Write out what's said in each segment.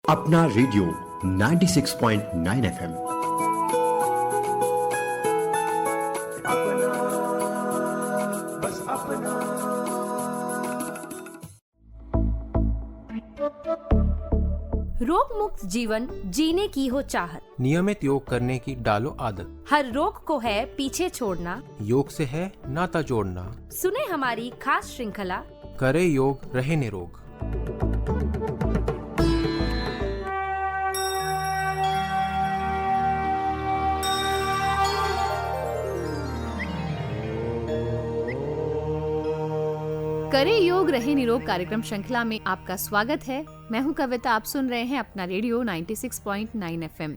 अपना radio 96.9 FM. रोग मुक्त जीवन जीने की हो चाहत, नियमित योग करने की डालो आदत। हर रोग को है पीछे छोड़ना, योग से है नाता जोड़ना। सुने हमारी खास श्रृंखला करे योग रहे निरोग। करे योग रहे निरोग कार्यक्रम श्रृंखला में आपका स्वागत है। मैं हूं कविता, आप सुन रहे हैं अपना रेडियो 96.9 एफएम।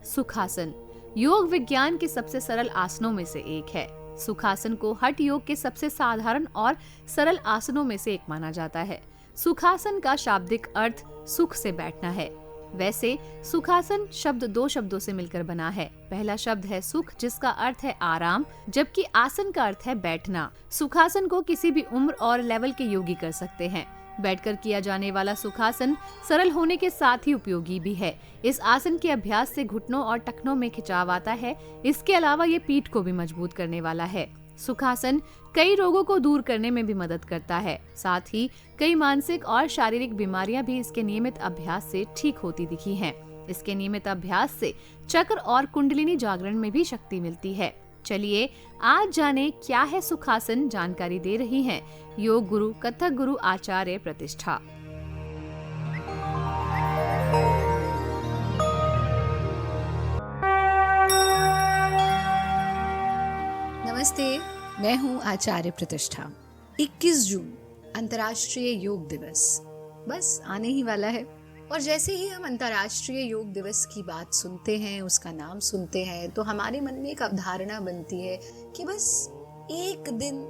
सुखासन योग विज्ञान के सबसे सरल आसनों में से एक है। सुखासन को हठ योग के सबसे साधारण और सरल आसनों में से एक माना जाता है। सुखासन का शाब्दिक अर्थ सुख से बैठना है। वैसे सुखासन शब्द दो शब्दों से मिलकर बना है। पहला शब्द है सुख, जिसका अर्थ है आराम, जबकि आसन का अर्थ है बैठना। सुखासन को किसी भी उम्र और लेवल के योगी कर सकते हैं। बैठकर किया जाने वाला सुखासन सरल होने के साथ ही उपयोगी भी है। इस आसन के अभ्यास से घुटनों और टखनों में खिंचाव आता है। इसके अलावा ये पीठ को भी मजबूत करने वाला है। सुखासन कई रोगों को दूर करने में भी मदद करता है। साथ ही कई मानसिक और शारीरिक बीमारियां भी इसके नियमित अभ्यास से ठीक होती दिखी हैं। इसके नियमित अभ्यास से चक्र और कुंडलिनी जागरण में भी शक्ति मिलती है। चलिए आज जाने क्या है सुखासन। जानकारी दे रही हैं योग गुरु कथक गुरु आचार्य प्रतिष्ठा। नमस्ते, मैं हूँ आचार्य प्रतिष्ठा। 21 जून अंतर्राष्ट्रीय योग दिवस बस आने ही वाला है। और जैसे ही हम अंतर्राष्ट्रीय योग दिवस की बात सुनते हैं, उसका नाम सुनते हैं, तो हमारे मन में एक अवधारणा बनती है कि बस एक दिन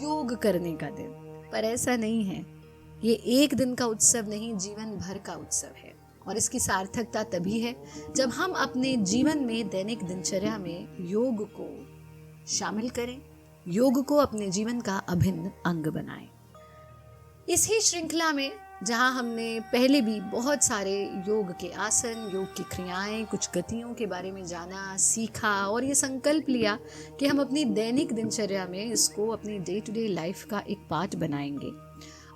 योग करने का दिन। पर ऐसा नहीं है। ये एक दिन का उत्सव नहीं, जीवन भर का उत्सव है। और इसकी सार्थकता तभी है जब हम अपने जीवन में दैनिक दिनचर्या में योग को शामिल करें, योग को अपने जीवन का अभिन्न अंग बनाएं। इसी श्रृंखला में जहां हमने पहले भी बहुत सारे योग के आसन, योग की क्रियाएं, कुछ गतियों के बारे में जाना, सीखा और ये संकल्प लिया कि हम अपनी दैनिक दिनचर्या में इसको अपनी डे टू डे लाइफ का एक पार्ट बनाएंगे।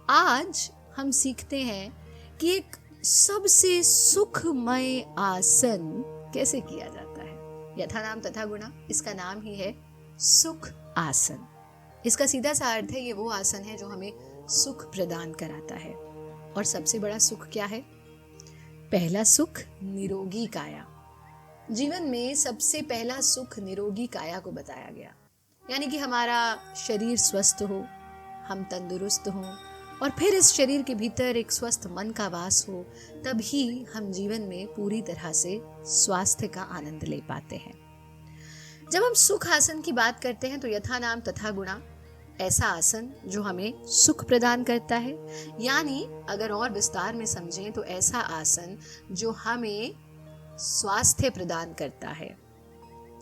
आज हम सीखते हैं कि एक सबसे सुखमय आसन कैसे किया जाता है। यथा नाम तथा गुणा, इसका नाम ही है सुख आसन। इसका सीधा सा अर्थ है ये वो आसन है जो हमें सुख प्रदान कराता है। और सबसे बड़ा सुख क्या है? पहला सुख निरोगी काया। जीवन में सबसे पहला सुख निरोगी काया को बताया गया, यानी कि हमारा शरीर स्वस्थ हो, हम तंदुरुस्त हों और फिर इस शरीर के भीतर एक स्वस्थ मन का वास हो, तभी हम जीवन में पूरी तरह से स्वास्थ्य का आनंद ले पाते हैं। जब हम सुख आसन की बात करते हैं तो यथा नाम तथा गुणा, ऐसा आसन जो हमें सुख प्रदान करता है। यानी अगर और विस्तार में समझें तो ऐसा आसन जो हमें स्वास्थ्य प्रदान करता है।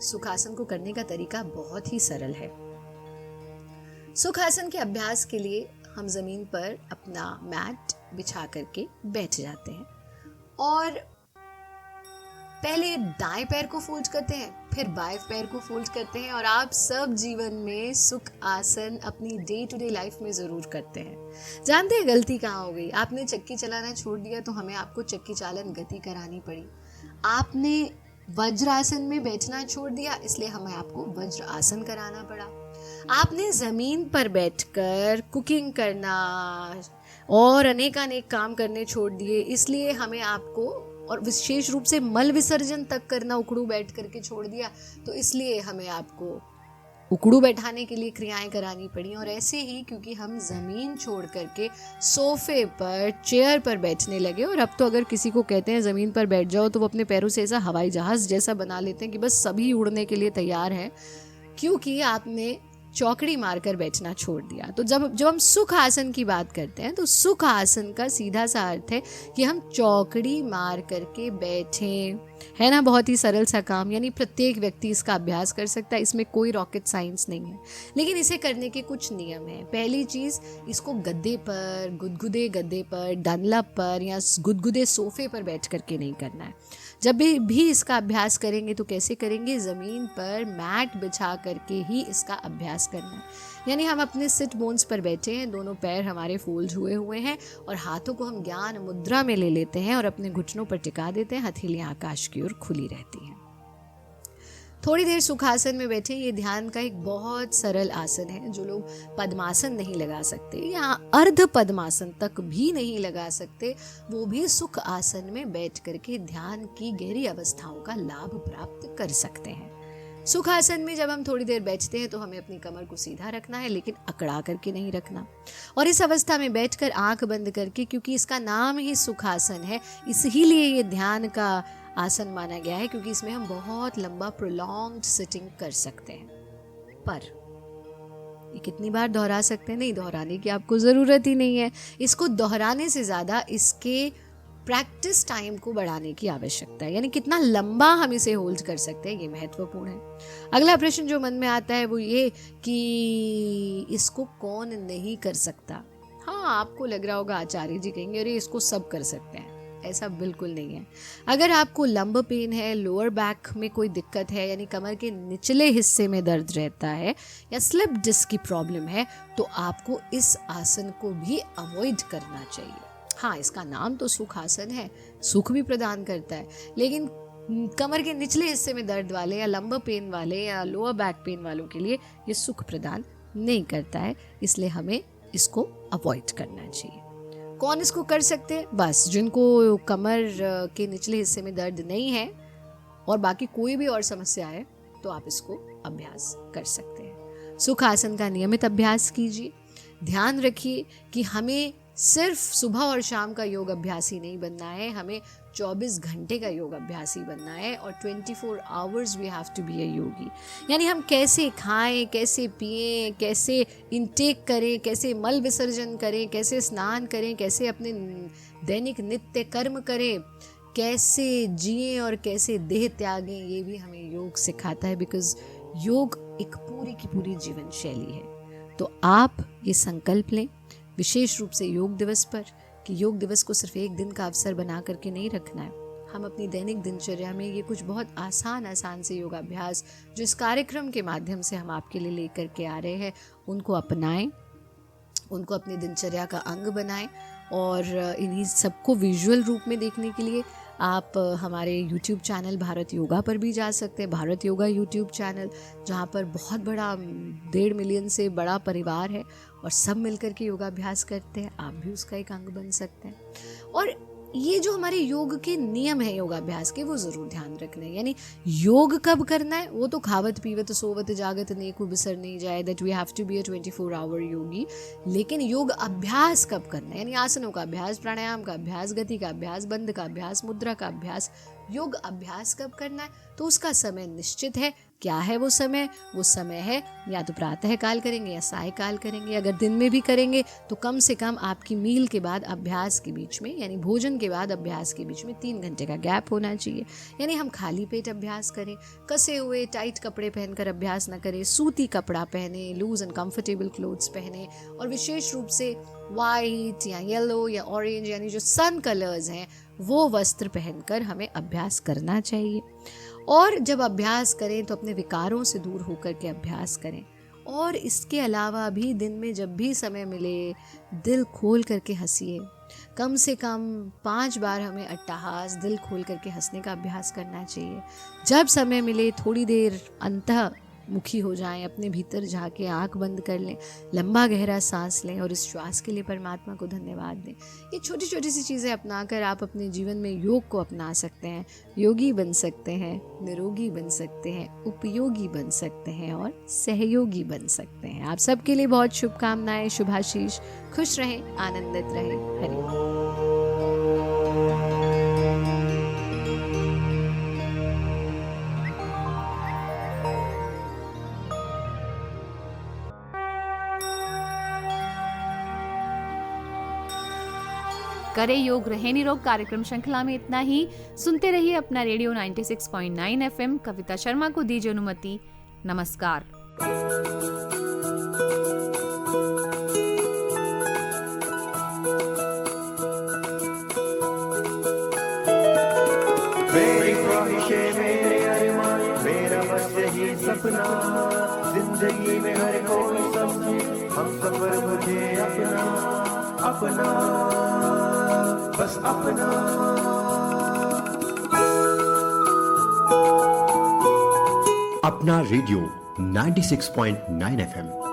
सुख आसन को करने का तरीका बहुत ही सरल है। सुख आसन के अभ्यास के लिए हम जमीन पर अपना मैट बिछा करके बैठ जाते हैं और पहले दाएं पैर को फोल्ड करते हैं, फिर बाएं पैर को फोल्ड करते हैं। और आप सब जीवन में सुख आसन अपनी डे टू डे लाइफ में जरूर करते हैं। जानते हैं गलती कहाँ हो गई? आपने चक्की चलाना छोड़ दिया तो हमें आपको चक्की चालन गति करानी पड़ी। आपने वज्र आसन में बैठना छोड़ दिया, इसलिए हमें आपको वज्र आसन कराना पड़ा। आपने जमीन पर बैठकर कुकिंग करना और अनेकानेक काम करने छोड़ दिए, इसलिए हमें आपको, और विशेष रूप से मल विसर्जन तक करना उकड़ू बैठ करके छोड़ दिया, तो इसलिए हमें आपको उकड़ू बैठाने के लिए क्रियाएं करानी पड़ी। और ऐसे ही क्योंकि हम जमीन छोड़ करके सोफे पर, चेयर पर बैठने लगे, और अब तो अगर किसी को कहते हैं जमीन पर बैठ जाओ तो वो अपने पैरों से ऐसा हवाई जहाज जैसा बना लेते हैं कि बस सभी उड़ने के लिए तैयार हैं, क्योंकि आपने चौकड़ी मारकर बैठना छोड़ दिया। तो जब हम सुख आसन की बात करते हैं तो सुख आसन का सीधा सा अर्थ है कि हम चौकड़ी मार करके बैठें, है ना, बहुत ही सरल सा काम, यानी प्रत्येक व्यक्ति इसका अभ्यास कर सकता है, इसमें कोई रॉकेट साइंस नहीं है। लेकिन इसे करने के कुछ नियम हैं। पहली चीज़, इसको गद्दे पर, गुदगुदे गद्दे पर, डनलप पर या गुदगुदे सोफे पर बैठ करके नहीं करना है। जब भी इसका अभ्यास करेंगे तो कैसे करेंगे, ज़मीन पर मैट बिछा करके ही इसका अभ्यास करना है। यानी हम अपने सिट बोन्स पर बैठे हैं, दोनों पैर हमारे फोल्ड हुए हुए हैं और हाथों को हम ज्ञान मुद्रा में ले लेते हैं और अपने घुटनों पर टिका देते हैं। हथेलियां आकाश की ओर खुली रहती हैं। थोड़ी देर सुखासन में बैठे। ये ध्यान का एक बहुत सरल आसन है। जो लोग पद्मासन नहीं लगा सकते या अर्ध पद्मासन तक भी नहीं लगा सकते, वो भी सुख आसन में बैठ करके ध्यान की गहरी अवस्थाओं का लाभ प्राप्त कर सकते हैं। सुखासन में जब हम थोड़ी देर बैठते हैं तो हमें अपनी कमर को सीधा रखना है, लेकिन अकड़ा करके नहीं रखना। और इस अवस्था में बैठकर आंख बंद करके, क्योंकि इसका नाम ही सुखासन है, इसीलिए ये ध्यान का आसन माना गया है, क्योंकि इसमें हम बहुत लंबा प्रोलॉन्ग्ड सिटिंग कर सकते हैं। पर ये कितनी बार दोहरा सकते हैं? नहीं, दोहराने की आपको ज़रूरत ही नहीं है। इसको दोहराने से ज़्यादा इसके प्रैक्टिस टाइम को बढ़ाने की आवश्यकता है, यानी कितना लंबा हम इसे होल्ड कर सकते हैं, ये महत्वपूर्ण है। अगला प्रश्न जो मन में आता है वो ये कि इसको कौन नहीं कर सकता। हाँ, आपको लग रहा होगा आचार्य जी कहेंगे अरे इसको सब कर सकते हैं। ऐसा बिल्कुल नहीं है। अगर आपको लंब पेन है, लोअर बैक में कोई दिक्कत है, यानी कमर के निचले हिस्से में दर्द रहता है, या स्लिप डिस्क की प्रॉब्लम है, तो आपको इस आसन को भी अवॉइड करना चाहिए। हाँ, इसका नाम तो सुख आसन है, सुख भी प्रदान करता है, लेकिन कमर के निचले हिस्से में दर्द वाले या लंब पेन वाले या लोअर बैक पेन वालों के लिए ये सुख प्रदान नहीं करता है, इसलिए हमें इसको अवॉइड करना चाहिए। कौन इसको कर सकते हैं? बस जिनको कमर के निचले हिस्से में दर्द नहीं है और बाकी कोई भी और समस्या है तो आप इसको अभ्यास कर सकते हैं। सुख आसन का नियमित अभ्यास कीजिए। ध्यान रखिए कि हमें सिर्फ सुबह और शाम का योग अभ्यासी नहीं बनना है, हमें 24 घंटे का योग अभ्यासी बनना है और 24 hours we have to be a yogi. यानी हम कैसे खाएं, कैसे पिएं, कैसे इनटेक करें, कैसे मल विसर्जन करें, कैसे स्नान करें, कैसे अपने दैनिक नित्य कर्म करें, कैसे जिएं और कैसे देह त्यागें, ये भी हमें योग सिखाता है। बिकॉज योग एक पूरी की पूरी जीवन शैली है। तो आप ये संकल्प लें विशेष रूप से योग दिवस पर कि योग दिवस को सिर्फ एक दिन का अवसर बना करके नहीं रखना है। हम अपनी दैनिक दिनचर्या में ये कुछ बहुत आसान से योगाभ्यास जो इस कार्यक्रम के माध्यम से हम आपके लिए लेकर के आ रहे हैं, उनको अपनाएं, उनको अपनी दिनचर्या का अंग बनाएं। और इन्हीं सबको विजुअल रूप में देखने के लिए आप हमारे YouTube चैनल भारत योगा पर भी जा सकते हैं। भारत योगा YouTube चैनल, जहाँ पर बहुत बड़ा 1.5 मिलियन से बड़ा परिवार है और सब मिलकर के योगाभ्यास करते हैं। आप भी उसका एक अंग बन सकते हैं। और ये जो हमारे योग के नियम है योगाभ्यास के, वो ज़रूर ध्यान रखना है। यानी योग कब करना है वो तो खावत पीवत सोवत जागत नेकु बिसर नहीं जाए, that we have to be a 24 hour yogi. लेकिन योग अभ्यास कब करना है, यानी आसनों का अभ्यास, प्राणायाम का अभ्यास, गति का अभ्यास, बंध का अभ्यास, मुद्रा का अभ्यास, योग अभ्यास कब करना है, तो उसका समय निश्चित है। क्या है वो समय? वो समय है या तो प्रातः काल करेंगे या सायकाल करेंगे। अगर दिन में भी करेंगे तो कम से कम आपकी मील के बाद अभ्यास के बीच में, यानी भोजन के बाद अभ्यास के बीच में 3 घंटे का गैप होना चाहिए। यानी हम खाली पेट अभ्यास करें, कसे हुए टाइट कपड़े पहनकर अभ्यास न करें, सूती कपड़ा पहने, लूज एंड कंफर्टेबल क्लोथ्स पहने, और विशेष रूप से वाइट या येलो या ऑरेंज यानी जो सन कलर्स हैं वो वस्त्र पहनकर हमें अभ्यास करना चाहिए। और जब अभ्यास करें तो अपने विकारों से दूर होकर के अभ्यास करें। और इसके अलावा भी दिन में जब भी समय मिले दिल खोल करके हंसिए। कम से कम 5 बार हमें अट्टहास दिल खोल करके हंसने का अभ्यास करना चाहिए। जब समय मिले थोड़ी देर अंतः मुखी हो जाएं, अपने भीतर जाके आंख बंद कर लें, लंबा गहरा सांस लें और इस श्वास के लिए परमात्मा को धन्यवाद दें। ये छोटी छोटी सी चीज़ें अपनाकर आप अपने जीवन में योग को अपना सकते हैं, योगी बन सकते हैं, निरोगी बन सकते हैं, उपयोगी बन सकते हैं और सहयोगी बन सकते हैं। आप सबके लिए बहुत शुभकामनाएं, शुभाशीष, खुश रहें, आनंदित रहें। हरि करे योग रहे निरोग कार्यक्रम श्रृंखला में इतना ही। सुनते रहिए अपना रेडियो 96.9 एफएम। कविता शर्मा को दीजिए अनुमति। नमस्कार। मेरी ख्वाहिशें मेरे अरमान मेरा बस यही सपना जिंदगी में हर कोई समझे हम सफर मुझे अपना अपना बस अपना। अपना रेडियो 96.9 FM